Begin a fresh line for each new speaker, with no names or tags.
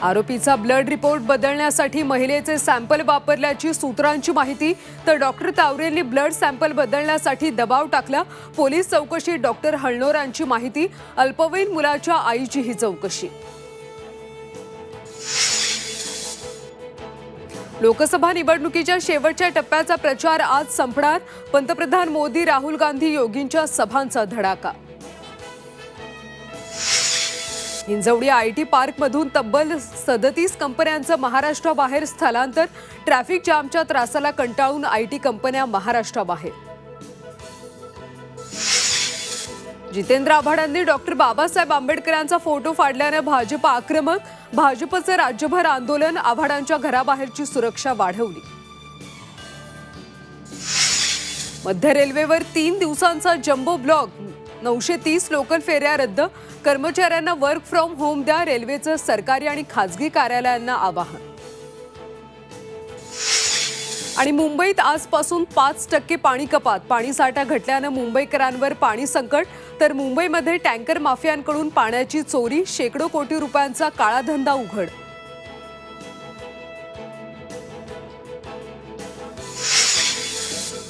आरोपीचा blood report बदलण्यासाठी महिलेचे सॅम्पल वापरल्याची सूत्रांची माहिती, तर डॉक्टर तावरेंनी ब्लड सॅम्पल बदलण्यासाठी दबाव टाकला। पोलीस चौकशी डॉक्टर हळनोरांची माहिती, अल्पवयीन मुलाच्या आईची ही चौकशी। लोकसभा निवडणुकीच्या शेवटच्या टप्प्याचा प्रचार आज संपणार। पंतप्रधान मोदी, राहुल गांधी, योगींच्या सभांचा धडाका। हिंजवडी आयटी पार्कमधून तब्बल 37 कंपन्यांचं महाराष्ट्राबाहेर स्थलांतर। ट्रॅफिक जामच्या त्रासाला कंटाळून आयटी कंपन्या महाराष्ट्राबाहेर। जितेंद्र आव्हाडांनी डॉक्टर बाबासाहेब आंबेडकरांचा फोटो फाडल्याने भाजप आक्रमक। भाजपचे राज्यभर आंदोलन, आव्हाडांच्या घराबाहेरची सुरक्षा वाढवली। मध्य रेल्वेवर 3 दिवसांचा जम्बो ब्लॉक, 930 लोकल फेऱ्या रद्द। कर्मचाऱ्यांना वर्क फ्रॉम होम द्या, रेल्वेचं सरकारी आणि खासगी कार्यालयांना आवाहन। आणि मुंबईत आजपासून 5% पाणी कपात। पाणी साठा घटल्यानं मुंबईकरांवर पाणी संकट, तर मुंबईमध्ये टँकर माफियांकडून पाण्याची चोरी, शेकडो कोटी रुपयांचा काळा धंदा उघड।